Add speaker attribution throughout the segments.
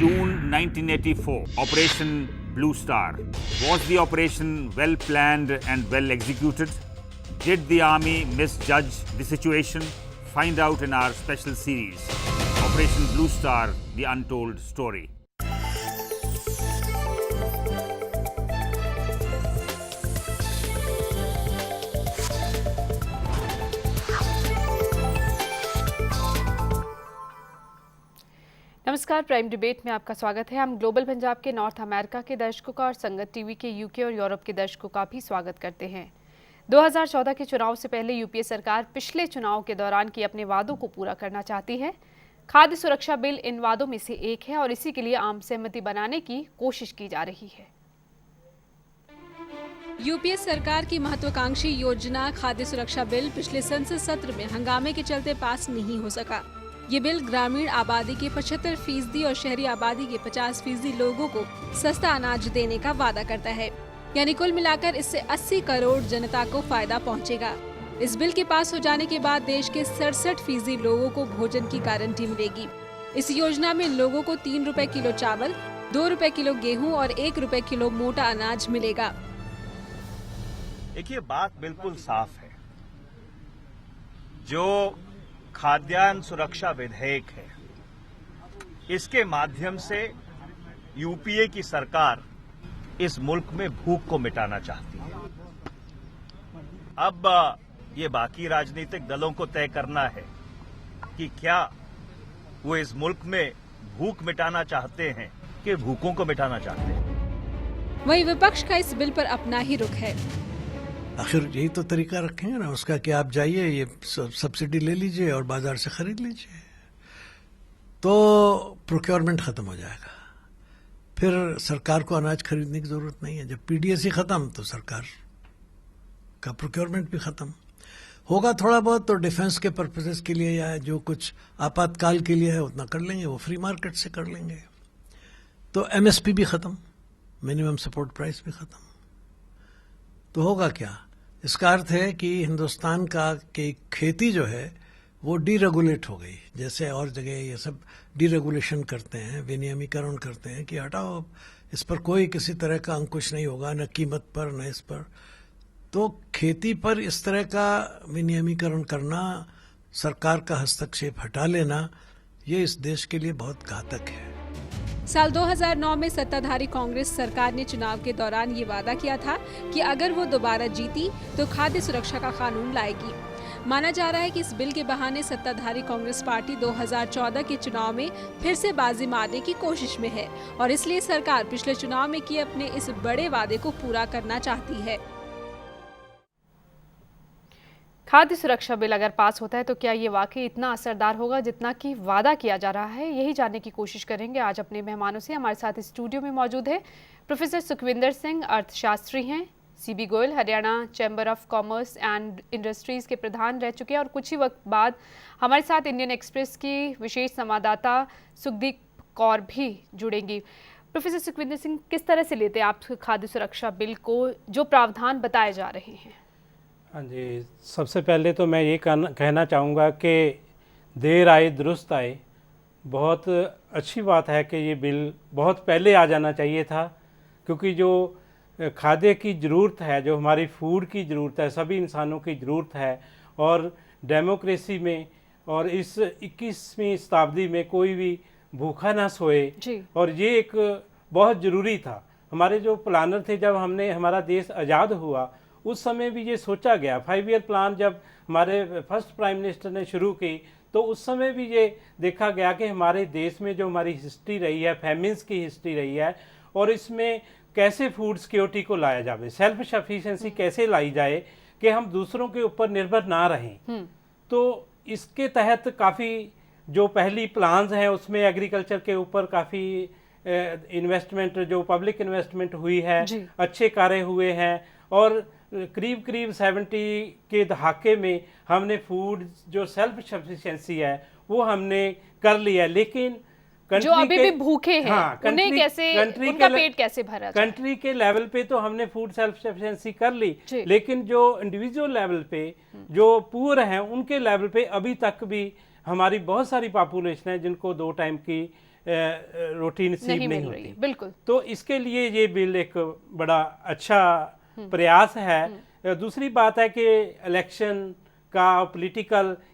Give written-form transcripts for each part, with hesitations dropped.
Speaker 1: June 1984, Operation Blue Star. Was the operation well planned and well executed? Did the army misjudge the situation? Find out in our special series, Operation Blue Star, The Untold Story.
Speaker 2: नमस्कार, prime debate में आपका स्वागत है। हम global Punjab के north America के दर्शकों का और संगत टीवी के यूके और यूरोप के दर्शकों का भी स्वागत करते हैं। 2014 के चुनाव से पहले यूपीए सरकार पिछले चुनाव के दौरान किए अपने वादों को पूरा करना चाहती है। खाद्य सुरक्षा बिल इन वादों में से एक है और इसी के लिए आम सहमति बनाने की कोशिश की जा रही है।
Speaker 3: यूपीए सरकार की महत्वाकांक्षी योजना खाद्य सुरक्षा बिल पिछले संसद सत्र में हंगामे के चलते पास नहीं हो सका। ये बिल ग्रामीण आबादी के 75% और शहरी आबादी के 50% लोगों को सस्ता अनाज देने का वादा करता है, यानी कुल मिलाकर इससे 80 करोड़ जनता को फायदा पहुंचेगा। इस बिल के पास हो जाने के बाद देश के 67% लोगों को भोजन की गारंटी मिलेगी। इस योजना में लोगों को 3 रुपए किलो चावल, 2 रुपए किलो गेहूं और 1 रुपए किलो मोटा अनाज मिलेगा।
Speaker 4: देखिए, बात बिल्कुल साफ है। जो खाद्यान्न सुरक्षा विधेयक है, इसके माध्यम से यूपीए की सरकार इस मुल्क में भूख को मिटाना चाहती है। अब ये बाकी राजनीतिक दलों को तय करना है कि क्या वो इस मुल्क में भूख मिटाना चाहते हैं कि भूखों को मिटाना चाहते हैं।
Speaker 3: वहीं विपक्ष का इस बिल पर अपना ही रुख है।
Speaker 5: आखिर यही तो तरीका रखेंगे ना उसका कि आप जाइए, ये सब्सिडी ले लीजिए और बाजार से खरीद लीजिए, तो प्रोक्योरमेंट खत्म हो जाएगा। फिर सरकार को अनाज खरीदने की जरूरत नहीं है। जब पीडीएस ही खत्म तो सरकार का प्रोक्योरमेंट भी खत्म होगा। थोड़ा बहुत तो डिफेंस के पर्पसेस के लिए या जो कुछ आपातकाल के लिए है उतना कर लेंगे, वो फ्री मार्केट से कर लेंगे। तो एमएसपी भी खत्म, मिनिमम सपोर्ट प्राइस भी खत्म। तो होगा क्या? इसका अर्थ है कि हिंदुस्तान का की खेती जो है वो डीरेगुलेट हो गई। जैसे और जगह ये सब डीरेगुलेशन करते हैं, विनियमीकरण करते हैं कि हटाओ, इस पर कोई किसी तरह का अंकुश नहीं होगा, न कीमत पर न इस पर। तो खेती पर इस तरह का विनियमीकरण करना, सरकार का हस्तक्षेप हटा लेना, ये इस देश के लिए बहुत घातक है।
Speaker 3: साल 2009 में सत्ताधारी कांग्रेस सरकार ने चुनाव के दौरान ये वादा किया था कि अगर वो दोबारा जीती तो खाद्य सुरक्षा का कानून लाएगी। माना जा रहा है कि इस बिल के बहाने सत्ताधारी कांग्रेस पार्टी 2014 के चुनाव में फिर से बाजी मारने की कोशिश में है और इसलिए सरकार पिछले चुनाव में किए अपने इस बड़े वादे को पूरा करना चाहती है।
Speaker 2: खाद्य सुरक्षा बिल अगर पास होता है तो क्या ये वाकई इतना असरदार होगा जितना कि वादा किया जा रहा है? यही जानने की कोशिश करेंगे आज अपने मेहमानों से। हमारे साथ स्टूडियो में मौजूद है प्रोफेसर सुखविंदर सिंह, अर्थशास्त्री हैं। CB Goyal, Haryana chamber of commerce and industries के प्रधान रह चुके हैं और कुछ ही वक्त बाद हमारे साथ इंडियन एक्सप्रेस की विशेष संवाददाता सुखदीप कौर भी जुड़ेंगी। प्रोफेसर सुखविंदर सिंह, किस तरह से लेते हैं आप खाद्य सुरक्षा बिल को, जो प्रावधान बताए जा रहे हैं?
Speaker 6: हाँ जी, सबसे पहले तो मैं ये कहना चाहूँगा कि देर आए दुरुस्त आए। बहुत अच्छी बात है कि ये बिल बहुत पहले आ जाना चाहिए था, क्योंकि जो खाद्य की ज़रूरत है, जो हमारी फूड की ज़रूरत है, सभी इंसानों की ज़रूरत है। और डेमोक्रेसी में और इस 21वीं शताब्दी में कोई भी भूखा ना सोए, और ये एक बहुत ज़रूरी था। हमारे जो प्लानर थे, जब हमने हमारा देश आज़ाद हुआ उस समय भी ये सोचा गया। 5 ईयर प्लान जब हमारे फर्स्ट प्राइम मिनिस्टर ने शुरू की तो उस समय भी ये देखा गया कि हमारे देश में जो हमारी हिस्ट्री रही है, फैमिन्स की हिस्ट्री रही है, और इसमें कैसे फूड सिक्योरिटी को लाया जाए, सेल्फ सफिशिएंसी कैसे लाई जाए कि हम दूसरों के ऊपर निर्भर ना रहें। तो इसके तहत काफ़ी जो पहली प्लान्स हैं उसमें एग्रीकल्चर के ऊपर काफ़ी इन्वेस्टमेंट, जो पब्लिक इन्वेस्टमेंट हुई है, अच्छे कार्य हुए हैं। और करीब 70 के दहाके में हमने फूड जो सेल्फ सफिशिएंसी है वो हमने कर लिया। लेकिन
Speaker 2: जो अभी भी भूखे हैं, उन्हें कैसे, उनका पेट कैसे भरा जाए?
Speaker 6: कंट्री के लेवल पे तो हमने फूड सेल्फ सफिशिएंसी कर ली, लेकिन जो इंडिविजुअल लेवल पे जो पुअर हैं उनके लेवल पे अभी तक भी हमारी बहुत सारी पॉपुलेशन है जिनको 2 टाइम की रोटी नसीब
Speaker 2: नहीं
Speaker 6: नहीं
Speaker 2: मिल रही
Speaker 6: होती।
Speaker 2: है, बिल्कुल।
Speaker 6: तो इसके लिए ये बिल एक बड़ा अच्छा प्रयास है। दूसरी बात है कि इलेक्शन का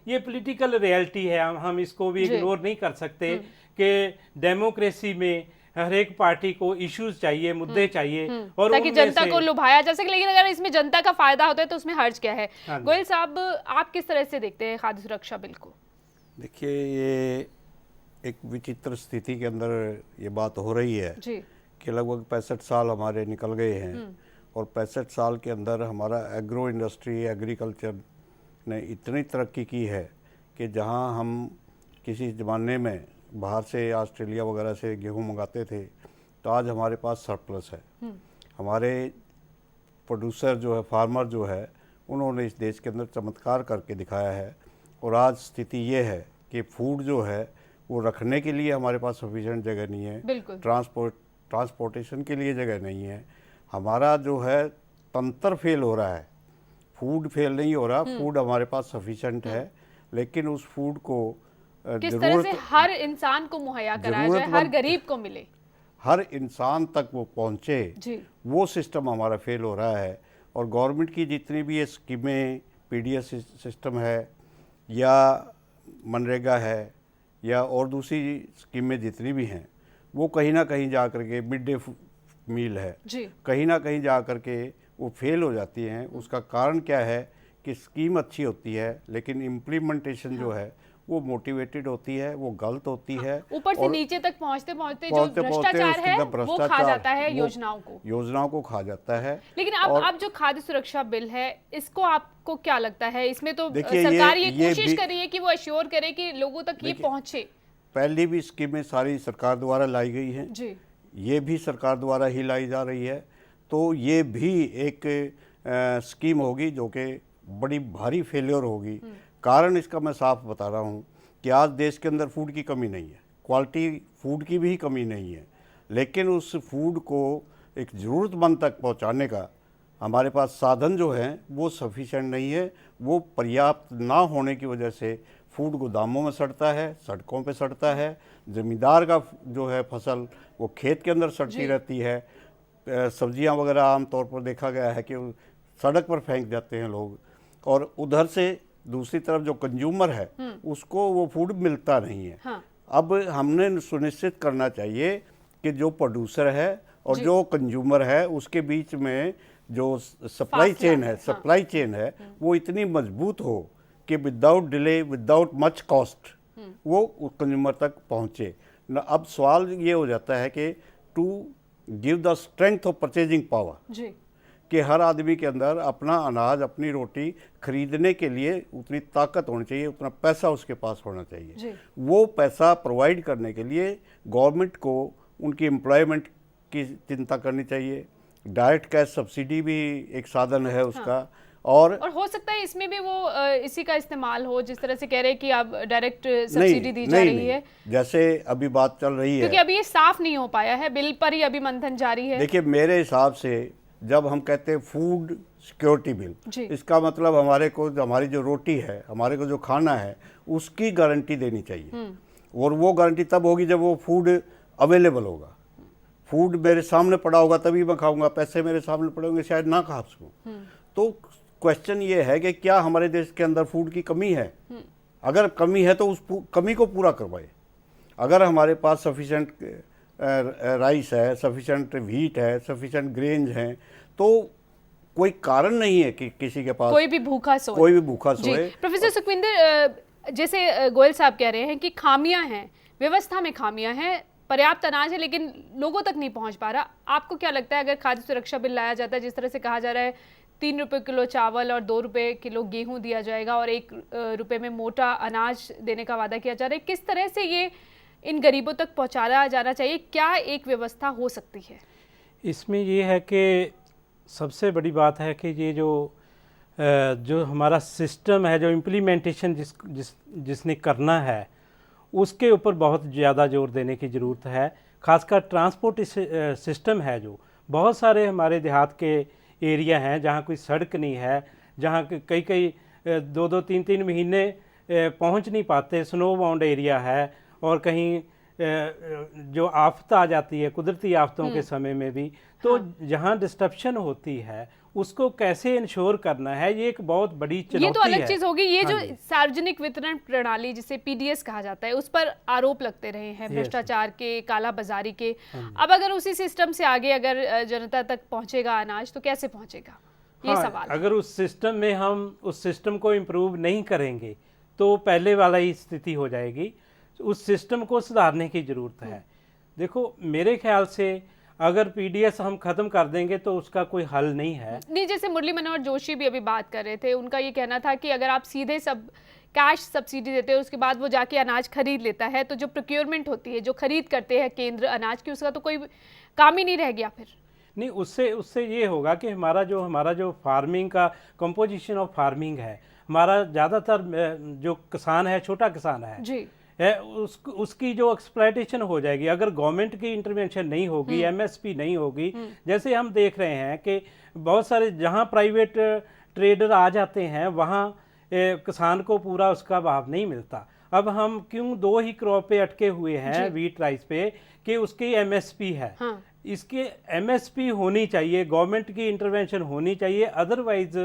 Speaker 6: ये पॉलिटिकल रियलिटी है, हम इसको भी
Speaker 2: जी।
Speaker 6: इग्नोर नहीं कर सकते कि डेमोक्रेसी में हर एक पार्टी को इश्यूज चाहिए, मुद्दे चाहिए, और
Speaker 2: ताकि
Speaker 6: उनमें
Speaker 2: जनता
Speaker 6: से-
Speaker 2: को लुभाया जा सके, लेकिन अगर इसमें जनता का फायदा होता है तो उसमें हर्ज क्या है?
Speaker 6: हाँ जी।
Speaker 2: गोयल साहब, आप किस तरह से देखते हैं खाद्य सुरक्षा बिल को?
Speaker 7: देखिए, ये एक विचित्र स्थिति के अंदर ये बात हो रही है
Speaker 2: जी।
Speaker 7: कि लगभग 65 साल हमारे निकल गए हैं, और 65 साल के अंदर हमारा एग्रो इंडस्ट्री, एग्रीकल्चर ने इतनी तरक्की की है कि जहां हम किसी ज़माने में बाहर से, ऑस्ट्रेलिया वगैरह से गेहूं मंगाते थे, तो आज हमारे पास सरप्लस है। हमारे प्रोड्यूसर जो है, फार्मर जो है, उन्होंने इस देश के अंदर चमत्कार करके दिखाया है। और आज स्थिति ये है कि फूड जो है वो रखने के लिए हमारे पास सफिशिएंट जगह नहीं है,
Speaker 2: बिल्कुल।
Speaker 7: ट्रांसपोर्टेशन के लिए जगह नहीं है। हमारा जो है तंत्र फेल हो रहा है, फूड फेल नहीं हो रहा, फूड हमारे पास सफिशिएंट है, लेकिन उस फूड को
Speaker 2: किस तरह से हर इंसान को मुहैया कराया जाए, हर गरीब को मिले,
Speaker 7: हर इंसान तक वो पहुँचे,
Speaker 2: जी।
Speaker 7: वो सिस्टम हमारा फेल हो रहा है। और गवर्नमेंट की जितनी भी ये स्कीमें, पीडीएस सिस्टम है या मनरेगा है या और दूसरी स्कीमें जितनी भी हैं, वो कहीं ना कहीं जा कर के, मिड डे मील है,
Speaker 2: जी।
Speaker 7: कहीं ना कहीं जा कर के वो फेल हो जाती हैं। उसका कारण क्या है कि स्कीम अच्छी होती है, लेकिन इम्प्लीमेंटेशन जो है वो मोटिवेटेड होती है, वो गलत होती है।
Speaker 2: ऊपर से
Speaker 7: और
Speaker 2: नीचे तक पहुंचते पहुंचते जो
Speaker 7: पहुंचते
Speaker 2: भ्रष्टाचार
Speaker 7: उसके
Speaker 2: है
Speaker 7: अंदर
Speaker 2: वो खा
Speaker 7: भ्रष्टाचार,
Speaker 2: जाता है
Speaker 7: वो
Speaker 2: योजनाओं को।
Speaker 7: खा जाता है।
Speaker 2: लेकिन अब जो खाद्य सुरक्षा बिल है, इसको आपको क्या लगता है? इसमें तो
Speaker 7: देखिए,
Speaker 2: सरकार ये
Speaker 7: ये
Speaker 2: कोशिश
Speaker 7: भी-
Speaker 2: कर रही है कि वो अश्योर करे कि लोगों तक ये पहुंचे।
Speaker 7: पहली भी स्कीमें सारी सरकार द्वारा लाई गई हैं,
Speaker 2: जी।
Speaker 7: ये भी सरकार द्वारा ही लाई जा रही है। तो ये भी एक स्कीम होगी जो कि बड़ी भारी फेलियर होगी। कारण इसका मैं साफ बता रहा हूँ कि आज देश के अंदर फूड की कमी नहीं है, क्वालिटी फूड की भी कमी नहीं है, लेकिन उस फूड को एक ज़रूरतमंद तक पहुँचाने का हमारे पास साधन जो हैं वो सफिशेंट नहीं है। वो पर्याप्त ना होने की वजह से फूड गोदामों में सड़ता है, सड़कों पे सड़ता है, ज़मींदार का जो है फसल वो खेत के अंदर सड़ती रहती है। सब्जियां वगैरह आम तौर पर देखा गया है कि सड़क पर फेंक जाते हैं लोग, और उधर से दूसरी तरफ जो कंज्यूमर है उसको वो फूड मिलता नहीं है।
Speaker 2: हाँ।
Speaker 7: अब हमने सुनिश्चित करना चाहिए कि जो प्रोड्यूसर है और जो कंज्यूमर है उसके बीच में जो सप्लाई चेन है वो इतनी मजबूत हो कि without delay, without much cost वो कंज्यूमर तक पहुंचे। अब सवाल ये हो जाता है कि to give the strength of purchasing power,
Speaker 2: जी।
Speaker 7: कि हर आदमी के अंदर अपना अनाज, अपनी रोटी खरीदने के लिए उतनी ताकत होनी चाहिए, उतना पैसा उसके पास होना चाहिए।
Speaker 2: जी।
Speaker 7: वो पैसा प्रोवाइड करने के लिए गवर्नमेंट को उनकी एम्प्लॉयमेंट की चिंता करनी चाहिए। डायरेक्ट कैश सब्सिडी भी एक साधन है उसका। हाँ। और
Speaker 2: हो सकता है इसमें भी वो इसी का इस्तेमाल हो, जिस तरह से कह रहे हैं कि अब डायरेक्ट सब्सिडी दी जा रही है,
Speaker 7: जैसे अभी बात चल रही है,
Speaker 2: क्योंकि अभी ये साफ नहीं हो पाया है, बिल पर ही अभी मंथन जारी है।
Speaker 7: देखिए, मेरे हिसाब से जब हम कहते हैं फूड सिक्योरिटी बिल, इसका मतलब हमारी जो रोटी है, हमारे को जो खाना है, उसकी गारंटी देनी चाहिए। और वो गारंटी तब होगी जब वो फूड अवेलेबल होगा। फूड मेरे सामने पड़ा होगा तभी मैं खाऊंगा, पैसे मेरे सामने पड़े होंगे शायद ना खा सकूं। तो क्वेश्चन ये है कि क्या हमारे देश के अंदर फूड की कमी है? अगर कमी है तो उस कमी को पूरा करवाए। अगर हमारे पास सफिशेंट राइस है, सफिशेंट व्हीट है, सफिशेंट ग्रेन्स हैं, तो कोई कारण नहीं है कि किसी के पास
Speaker 2: कोई भी भूखा सोए। प्रोफेसर सुखविंदर, जैसे गोयल साहब कह रहे हैं कि खामियां हैं, व्यवस्था में खामियां हैं, पर्याप्त अनाज है लेकिन लोगों तक नहीं पहुंच पा रहा। आपको क्या लगता है अगर खाद्य सुरक्षा बिल लाया जाता है, जिस तरह से कहा जा रहा है 3 रुपये किलो चावल और 2 रुपये किलो गेहूं दिया जाएगा और 1 रुपये में मोटा अनाज देने का वादा किया जा रहा है, किस तरह से ये इन गरीबों तक पहुंचाया जाना चाहिए? क्या एक व्यवस्था हो सकती है?
Speaker 6: इसमें ये है कि सबसे बड़ी बात है कि ये जो हमारा सिस्टम है, जो इम्प्लीमेंटेशन जिसने करना है, उसके ऊपर बहुत ज़्यादा जोर देने की ज़रूरत है। ख़ासकर ट्रांसपोर्ट सिस्टम है, जो बहुत सारे हमारे देहात के एरिया हैं जहाँ कोई सड़क नहीं है, जहाँ कई 2-3 महीने पहुँच नहीं पाते, स्नो बाउंड एरिया है, और कहीं जो आफत आ जाती है कुदरती आफतों के समय में भी, तो जहाँ डिस्ट्रप्शन होती है उसको कैसे इंश्योर करना है, ये एक बहुत बड़ी चुनौती है।
Speaker 2: ये तो अलग चीज होगी। ये जो सार्वजनिक वितरण प्रणाली जिसे पीडीएस कहा जाता है, उस पर आरोप लगते रहे हैं भ्रष्टाचार के, काला बाजारी के। अब अगर उसी सिस्टम से आगे अगर जनता तक पहुंचेगा अनाज, तो कैसे पहुंचेगा, ये सवाल है।
Speaker 6: अगर उस सिस्टम में हम उस सिस्टम को इम्प्रूव नहीं करेंगे तो पहले वाला ही स्थिति हो जाएगी। उस सिस्टम को सुधारने की जरूरत है। देखो, मेरे ख्याल से अगर पीडीएस हम खत्म कर देंगे तो उसका कोई हल नहीं है।
Speaker 2: नहीं, जैसे मुरली मनोहर जोशी भी अभी बात कर रहे थे, उनका ये कहना था कि अगर आप सीधे सब कैश सब्सिडी देते हो, उसके बाद वो जाके अनाज खरीद लेता है, तो जो प्रोक्योरमेंट होती है, जो खरीद करते हैं केंद्र अनाज की, उसका तो कोई काम ही नहीं रह गया फिर।
Speaker 6: नहीं, उससे ये होगा कि हमारा जो फार्मिंग का कंपोजिशन ऑफ फार्मिंग है, हमारा ज़्यादातर जो किसान है, छोटा किसान है
Speaker 2: जी,
Speaker 6: उसकी जो एक्सप्लॉयटेशन हो जाएगी अगर गवर्नमेंट की इंटरवेंशन नहीं होगी, एमएसपी नहीं होगी। जैसे हम देख रहे हैं कि बहुत सारे जहां प्राइवेट ट्रेडर आ जाते हैं वहां किसान को पूरा उसका भाव नहीं मिलता। अब हम क्यों 2 ही क्रॉप पे अटके हुए हैं, वीट राइस पे, कि उसकी एमएसपी है। इसकी एमएसपी होनी चाहिए, गवर्नमेंट की इंटरवेंशन होनी चाहिए, अदरवाइज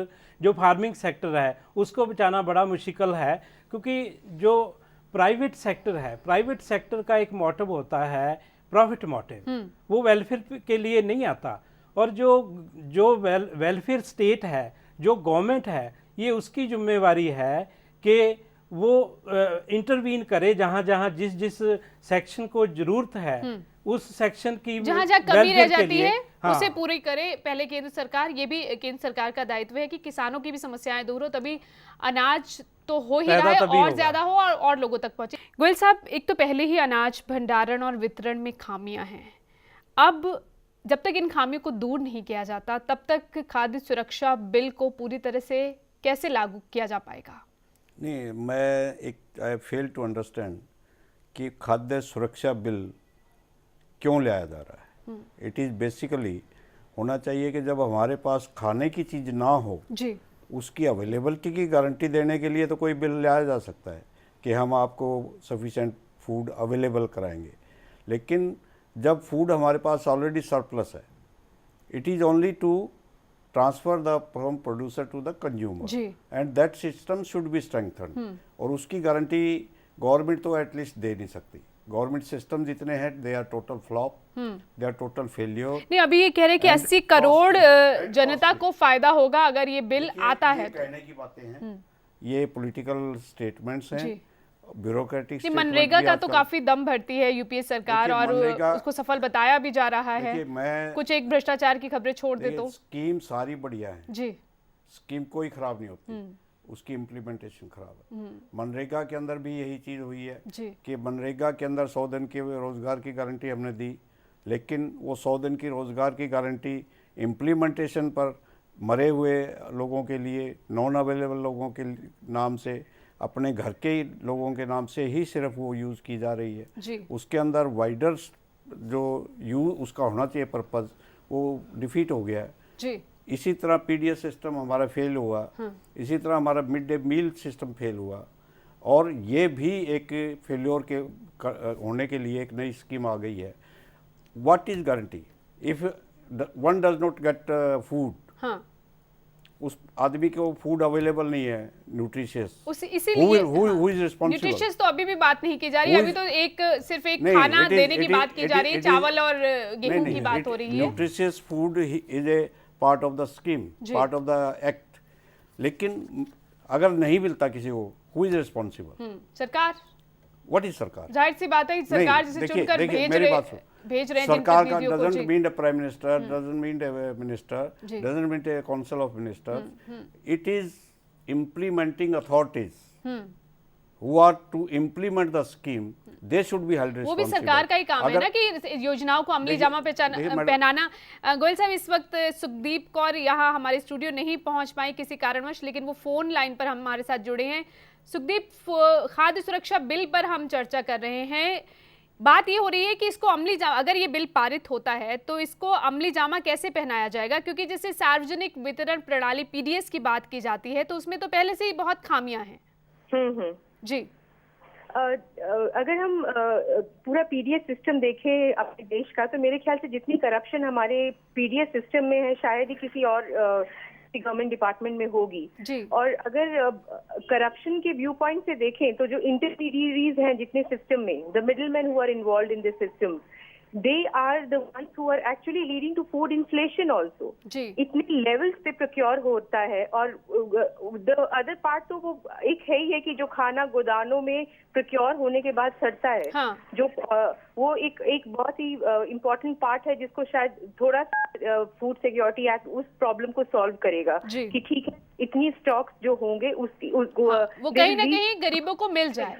Speaker 6: जो फार्मिंग सेक्टर है उसको बचाना बड़ा मुश्किल है। क्योंकि जो प्राइवेट सेक्टर है, प्राइवेट सेक्टर का एक मोटिव होता है प्रॉफिट मोटिव, वो वेलफेयर के लिए नहीं आता। और जो वेलफेयर स्टेट है, जो गवर्नमेंट है, ये उसकी जिम्मेवारी है कि वो इंटरवीन करे जहाँ जहाँ जिस सेक्शन को जरूरत है, उस सेक्शन की
Speaker 2: जहाँ कमी रह जाती है उसे पूरी करे पहले केंद्र सरकार। ये भी केंद्र सरकार का दायित्व है कि किसानों की भी समस्याएं दूर हो, तभी अनाज तो हो ही रहा है और ज्यादा हो और लोगों तक पहुंचे। गोयल साहब, एक तो पहले ही अनाज भंडारण और वितरण में खामियां हैं। अब जब तक इन खामियों को दूर नहीं किया जाता, तब तक खाद्य सुरक्षा बिल को पूरी तरह से कैसे लागू किया जा पाएगा?
Speaker 7: नहीं, मैं आई फेल टू अंडरस्टैंड कि खाद्य सुरक्षा बिल क्यों लाया जा रहा है। इट इज़ बेसिकली होना चाहिए कि जब हमारे पास खाने की चीज़ ना हो
Speaker 2: जी,
Speaker 7: उसकी अवेलेबिलिटी की गारंटी देने के लिए तो कोई बिल लाया जा सकता है कि हम आपको सफिशेंट फूड अवेलेबल कराएंगे। लेकिन जब फूड हमारे पास ऑलरेडी सरप्लस है, it is only to transfer the from producer to the consumer, and that system should be strengthened. और उसकी गारंटी गवर्नमेंट तो एटलीस्ट दे नहीं सकती। गवर्नमेंट सिस्टम जितने हैं, they are total flop, they are total failure.
Speaker 2: नहीं, अभी ये कह रहे हैं कि 80 करोड़ जनता को फायदा होगा अगर ये बिल आता है।
Speaker 7: कहने की बातें हैं, ये पॉलिटिकल स्टेटमेंट्स हैं, ब्यूरोक्रेटिक।
Speaker 2: मनरेगा का तो काफी दम भरती है यूपीए सरकार और उसको सफल बताया भी जा रहा है। कुछ एक भ्रष्टाचार की खबरें छोड़ दे तो
Speaker 7: स्कीम सारी बढ़िया है
Speaker 2: जी,
Speaker 7: स्कीम कोई खराब नहीं होती, उसकी इम्प्लीमेंटेशन खराब है। मनरेगा के अंदर भी यही चीज़ हुई है कि मनरेगा के अंदर 100 दिन के रोज़गार की गारंटी हमने दी, लेकिन वो 100 दिन की रोज़गार की गारंटी इम्प्लीमेंटेशन पर मरे हुए लोगों के लिए, नॉन अवेलेबल लोगों के नाम से, अपने घर के लोगों के नाम से ही सिर्फ वो यूज़ की जा रही है
Speaker 2: जी।
Speaker 7: उसके अंदर वाइडर जो यूज उसका होना चाहिए पर्पज़, वो डिफीट हो गया है
Speaker 2: जी।
Speaker 7: इसी तरह पीडीएस सिस्टम हमारा फेल हुआ, इसी तरह हमारा mid day meal system fail हुआ, और ये भी एक फेल्योर के होने के लिए एक नई स्कीम आ गई है। What is guarantee if one does not get food, उस आदमी को फूड अवेलेबल नहीं है न्यूट्रिशियस,
Speaker 2: इसीलिए
Speaker 7: हु इज रिस्पांसिबल?
Speaker 2: न्यूट्रिशियस तो अभी भी बात नहीं की जा रही है, अभी तो सिर्फ एक खाना देने की बात की जा रही है, चावल और गेहूं की बात हो रही है।
Speaker 7: Nutritious food is a part of the scheme, part of the act, लेकिन अगर नहीं मिलता किसी को, हु इज रिस्पांसिबल?
Speaker 2: सरकार।
Speaker 7: व्हाट इज सरकार?
Speaker 2: जाहिर सी बात है, सरकार जिसे चुनकर भेज रहे हैं
Speaker 7: सरकार का doesn't mean a prime minister, doesn't mean a minister, doesn't mean a council of ministers, it is implementing authorities who are to implement the scheme, they should be held responsible।
Speaker 2: वो भी सरकार का ही काम है ना कि योजनाओं को अमली जामा पहनाना। गोयल साहब, इस वक्त सुखदीप कौर यहाँ हमारे स्टूडियो नहीं पहुँच पाई किसी कारणवश, लेकिन वो फोन लाइन पर हमारे साथ जुड़े हैं। सुखदीप, खाद्य सुरक्षा बिल पर हम चर्चा कर रहे हैं। बात ये हो रही है कि इसको अमली जामा, अगर ये बिल पारित होता है तो इसको अमली जामा कैसे पहनाया जाएगा? क्योंकि जैसे सार्वजनिक वितरण प्रणाली पीडीएस की बात की जाती है तो उसमें तो पहले से ही बहुत खामियां हैं। जी,
Speaker 8: अगर हम पूरा पीडीएस सिस्टम देखें अपने देश का, तो मेरे ख्याल से जितनी करप्शन हमारे पीडीएस सिस्टम में है शायद ही किसी और गवर्नमेंट डिपार्टमेंट में होगी।
Speaker 2: जी।
Speaker 8: और अगर करप्शन के व्यू पॉइंट से देखें तो जो इंटरमीडियरीज हैं जितने सिस्टम में, the middleman who are involve in this system, they are the ones who are actually leading to food inflation also.
Speaker 2: जी।
Speaker 8: इतने लेवल्स पे प्रोक्योर होता है। और the other part तो वो एक है ही है कि जो खाना गोदानों में प्रोक्योर होने के बाद सड़ता है।
Speaker 2: हाँ।
Speaker 8: जो वो एक बहुत ही इम्पोर्टेंट पार्ट है जिसको शायद थोड़ा सा फूड सिक्योरिटी एक्ट उस प्रॉब्लम को सॉल्व करेगा
Speaker 2: जी।
Speaker 8: कि ठीक है इतनी स्टॉक्स जो होंगे उसकी
Speaker 2: वो कहीं ना कहीं गरीबों को मिल जाए।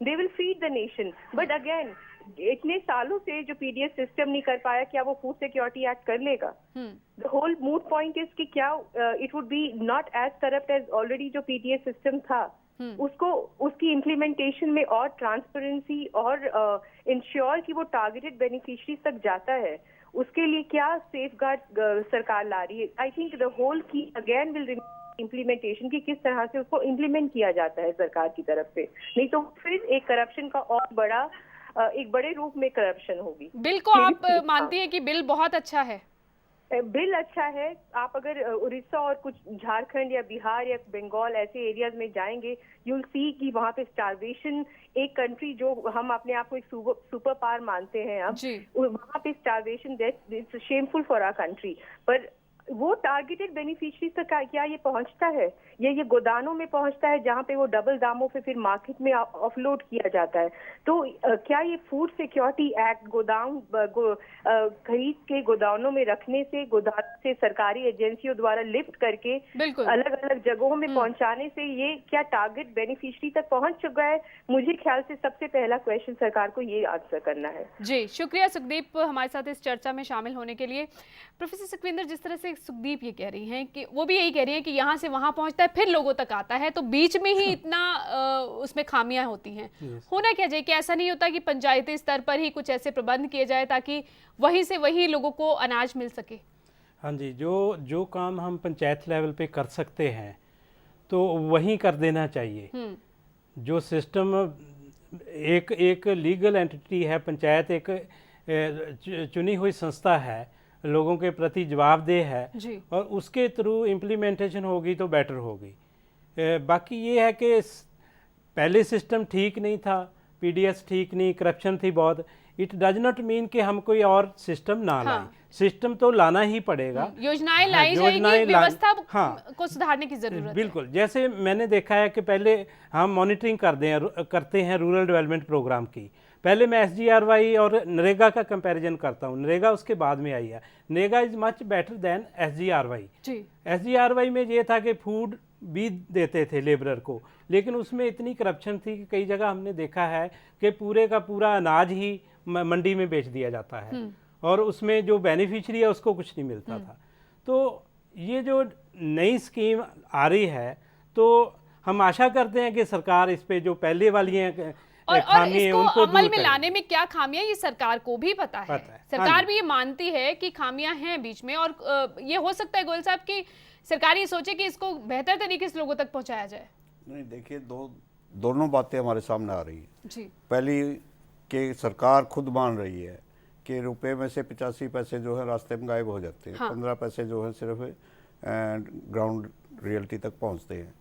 Speaker 8: They will feed the nation. But again इतने सालों से जो पीडीएस सिस्टम नहीं कर पाया, क्या वो फूड सिक्योरिटी एक्ट कर लेगा? The whole moot point is कि क्या it would be not as corrupt as already जो पीडीएस सिस्टम था, उसको उसकी इम्प्लीमेंटेशन में और ट्रांसपेरेंसी और इंश्योर कि वो टारगेटेड बेनिफिशरीज तक जाता है, उसके लिए क्या सेफगार्ड सरकार ला रही है? आई थिंक द होल की अगेन विल इम्प्लीमेंटेशन की किस तरह से उसको इम्प्लीमेंट किया जाता है सरकार की तरफ से, नहीं तो फिर एक करप्शन का और बड़ा एक बड़े रूप में करप्शन होगी।
Speaker 2: बिल को आप मानती हैं कि बिल बहुत अच्छा है?
Speaker 8: बिल अच्छा है। आप अगर उड़ीसा और कुछ झारखंड या बिहार या बंगाल ऐसे एरियाज में जाएंगे, यू विल सी कि वहाँ पे स्टारवेशन, एक कंट्री जो हम अपने आप को एक सुपर पावर मानते हैं अब, वहाँ पे starvation that's shameful for our country. पर वो टारगेटेड बेनिफिशरीज तक क्या ये पहुंचता है? ये गोदानों में पहुंचता है जहां पे वो डबल दामों पे फिर मार्केट में ऑफलोड किया जाता है। तो क्या ये फूड सिक्योरिटी एक्ट गोदाम खरीद के गोदानों में रखने से, गोदाम से सरकारी एजेंसियों द्वारा लिफ्ट करके अलग अलग जगहों में पहुंचाने से ये क्या टारगेट बेनिफिशरी तक पहुंच चुका है? मुझे ख्याल से सबसे पहला क्वेश्चन सरकार को ये आंसर करना है।
Speaker 2: जी, शुक्रिया सुखदीप हमारे साथ इस चर्चा में शामिल होने के लिए। प्रोफेसर सुखविंदर, जिस तरह से सुखदीप ये कह रही हैं कि वो भी यही कह रही हैं कि यहाँ से वहाँ पहुँचता है फिर लोगों तक आता है, तो बीच में ही इतना उसमें खामियां होती हैं। होना क्या चाहिए कि ऐसा नहीं होता कि पंचायती स्तर पर ही कुछ ऐसे प्रबंध किए जाए ताकि वहीं से वही लोगों को अनाज मिल सके?
Speaker 6: हाँ जी, जो काम हम पंचायत लेवल पे कर सकते हैं तो वहीं कर देना चाहिए। जो सिस्टम एक लीगल एंटिटी है, पंचायत एक चुनी हुई संस्था है, लोगों के प्रति जवाबदेह है और उसके थ्रू इम्प्लीमेंटेशन होगी तो बेटर होगी। बाकी ये है कि पहले सिस्टम ठीक नहीं था, पीडीएस ठीक नहीं, करप्शन थी बहुत। इट डज नॉट मीन कि हम कोई और सिस्टम ना लाएं। सिस्टम तो लाना ही पड़ेगा,
Speaker 2: योजनाएं लाई जाएंगी, व्यवस्था को सुधारने की जरूरत है।
Speaker 6: बिल्कुल, जैसे मैंने देखा है कि पहले हम मॉनिटरिंग करते हैं रूरल डेवलपमेंट प्रोग्राम की। पहले मैं SGRY और नरेगा का कंपैरिजन करता हूँ। नरेगा उसके बाद में आई है। NREGA is much better than SGRY। SGRY में ये था कि फूड भी देते थे लेबरर को, लेकिन उसमें इतनी करप्शन थी कि कई जगह हमने देखा है कि पूरे का पूरा अनाज ही मंडी में बेच दिया जाता है और उसमें जो बेनिफिशियरी है उसको कुछ नहीं मिलता था। तो ये जो नई स्कीम आ रही है तो हम आशा करते हैं कि सरकार इस पे जो पहले वाली हैं
Speaker 2: और इसको अमल में लाने में क्या खामियां ये सरकार को भी पता है। सरकार भी ये मानती है कि खामियां हैं बीच में, और ये हो सकता है गोयल साहब कि सरकार ये सोचे कि इसको बेहतर तरीके से लोगों तक पहुंचाया जाए।
Speaker 7: नहीं, देखिए दोनों बातें हमारे सामने आ रही है
Speaker 2: जी।
Speaker 7: पहली कि सरकार खुद मान रही है कि रुपए में से 85 पैसे जो है रास्ते में गायब हो जाते हैं। 15 पैसे जो है सिर्फ ग्राउंड रियलिटी तक पहुंचते हैं।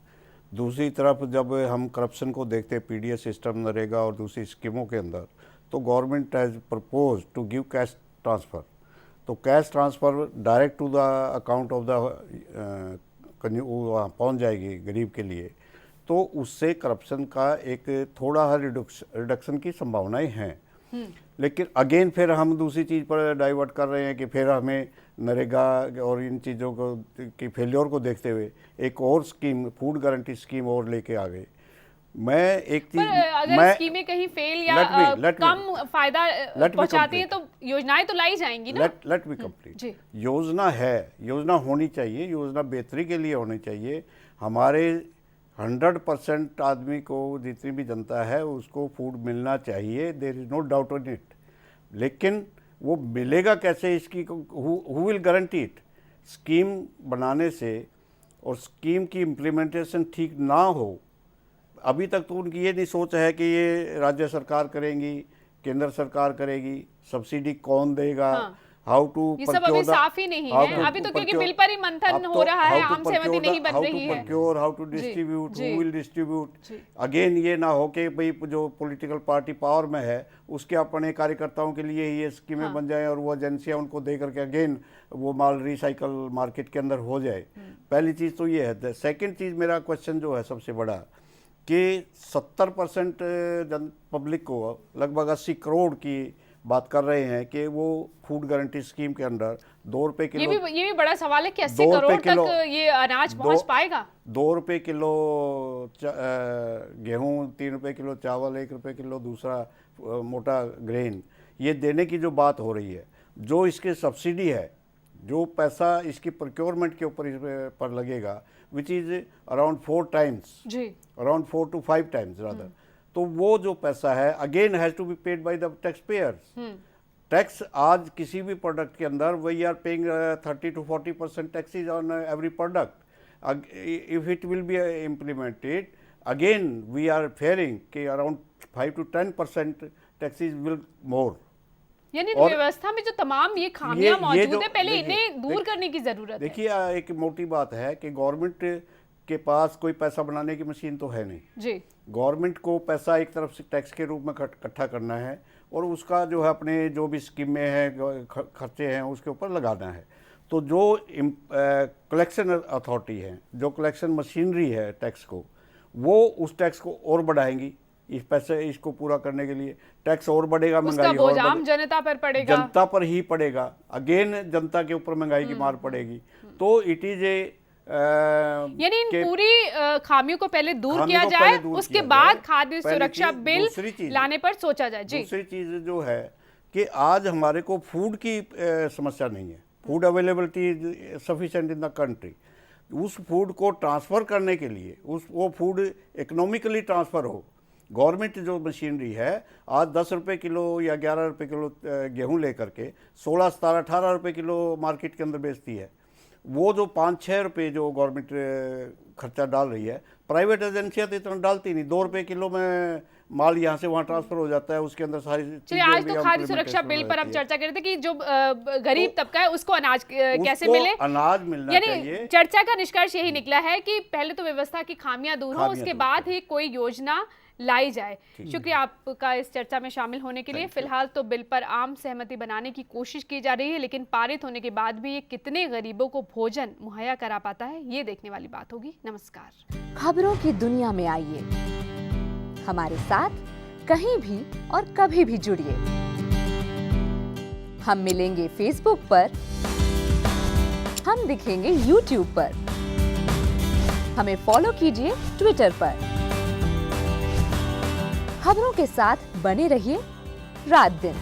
Speaker 7: दूसरी तरफ जब हम करप्शन को देखते हैं पीडीएस सिस्टम, नरेगा और दूसरी स्कीमों के अंदर, तो government has propose to give cash transfer. तो cash transfer direct to the account of the वहाँ पहुँच जाएगी गरीब के लिए, तो उससे करप्शन का एक थोड़ा रिडक्शन की संभावनाएं हैं। लेकिन अगेन फिर हम दूसरी चीज़ पर डाइवर्ट कर रहे हैं कि फिर हमें नरेगा और इन चीज़ों को की फेल्योर को देखते हुए एक और स्कीम, फूड गारंटी स्कीम और लेके आ गए। मैं एक चीज,
Speaker 2: अगर स्कीमें कहीं फेल या कम फायदा पहुंचाती हैं तो योजनाएं तो लाई जाएंगी ना।
Speaker 7: Let me complete. योजना है, योजना होनी चाहिए, योजना बेहतरी के लिए होनी चाहिए। हमारे 100% आदमी को, जितनी भी जनता है उसको फूड मिलना चाहिए, there is no doubt on it. लेकिन वो मिलेगा कैसे, इसकी who will guarantee it? Scheme बनाने से और स्कीम की इम्प्लीमेंटेशन ठीक ना हो, अभी तक तो उनकी ये नहीं सोच है कि ये राज्य सरकार करेंगी, केंद्र सरकार करेगी, सब्सिडी कौन देगा, हाउ टू
Speaker 2: ये सब अभी साफ ही नहीं है अभी तो, क्योंकि बिल पर ही मंथन हो रहा है, आम सहमति नहीं बन रही है।
Speaker 7: How to distribute, who will distribute. Again ये ना हो कि भाई जो पॉलिटिकल पार्टी पावर में है उसके अपने कार्यकर्ताओं के लिए ये स्कीमें बन जाएं और वो एजेंसियां उनको दे करके अगेन वो माल रिसाइकल मार्केट के अंदर हो जाए। पहली चीज़ तो ये है। सेकेंड चीज़, मेरा क्वेश्चन जो है सबसे बड़ा कि 70% जन पब्लिक को, लगभग 80 करोड़ की बात कर रहे हैं कि वो फूड गारंटी स्कीम के अंदर 2 रुपए किलो,
Speaker 2: ये भी बड़ा सवाल है कि 80 करोड़ तक ये अनाज पहुंच पाएगा।
Speaker 7: 2 रुपए किलो गेहूं, 3 रुपए किलो चावल, 1 रुपए किलो दूसरा मोटा ग्रेन, ये देने की जो बात हो रही है, जो इसके सब्सिडी है, जो पैसा इसकी प्रोक्योरमेंट के ऊपर इस पर लगेगा, which is around 4 times, around 4 to 5 times rather, तो वो जो पैसा है again has to be paid by the taxpayers. Tax आज किसी भी प्रोडक्ट के अंदर we are paying 30 to 40% taxes on every product. If it will be implemented again we are fearing कि around 5 to 10% taxes will more.
Speaker 2: यानी व्यवस्था में जो तमाम ये खामियां मौजूद है, पहले इन्हें दूर करने की जरूरत है।
Speaker 7: देखिए, एक मोटी बात है कि गवर्नमेंट के पास कोई पैसा बनाने की मशीन तो है नहीं जी। गवर्नमेंट को पैसा एक तरफ से टैक्स के रूप में इकट्ठा करना है और उसका जो है अपने जो भी स्कीमें हैं, खर्चे हैं, उसके ऊपर लगाना है। तो जो कलेक्शन अथॉरिटी है, जो कलेक्शन मशीनरी है टैक्स को, वो उस टैक्स को और बढ़ाएंगी। इस पैसे इसको पूरा करने के लिए टैक्स और बढ़ेगा, महंगाई और
Speaker 2: आम जनता पर पड़ेगा,
Speaker 7: जनता पर ही पड़ेगा। अगेन जनता के ऊपर महंगाई की मार पड़ेगी। तो इट इज ए
Speaker 2: यानी इन पूरी खामियों को पहले दूर किया जाए, उसके बाद खाद्य सुरक्षा बिल लाने पर सोचा जाए जी।
Speaker 7: दूसरी चीज जो है कि आज हमारे को फूड की समस्या नहीं है, food availability sufficient in the country. उस फूड को ट्रांसफर करने के लिए वो फूड इकोनॉमिकली ट्रांसफर हो, गवर्नमेंट जो मशीनरी है आज 10 रुपए किलो या 11 रुपए किलो गेहूं लेकर के 16, 17, 18 रुपए किलो मार्केट के अंदर बेचती है। वो जो 5-6 रुपये जो गवर्नमेंट खर्चा डाल रही है, प्राइवेट एजेंसियां तो इतना डालती नहीं। 2 रुपये किलो में माल यहाँ से वहाँ ट्रांसफर हो जाता है, उसके अंदर सारी चीजें।
Speaker 2: आज तो खाद्य सुरक्षा बिल पर हम चर्चा कर रहे थे कि जो गरीब तबका है उसको अनाज कैसे मिले,
Speaker 7: अनाज मिलना चाहिए।
Speaker 2: चर्चा का निष्कर्ष यही निकला है कि पहले तो व्यवस्था की खामियां दूर हो, उसके बाद ही कोई योजना लाई जाए। शुक्रिया आपका इस चर्चा में शामिल होने के लिए। फिलहाल तो बिल पर आम सहमति बनाने की कोशिश की जा रही है, लेकिन पारित होने के बाद भी ये कितने गरीबों को भोजन मुहैया करा पाता है, ये देखने वाली बात होगी। नमस्कार।
Speaker 9: खबरों की दुनिया में आइए, हमारे साथ कहीं भी और कभी भी जुड़िए। हम मिलेंगे फेसबुक पर, हम दिखेंगे यूट्यूब पर, हमें फॉलो कीजिए ट्विटर पर। खबरों के साथ बने रहिए रात दिन।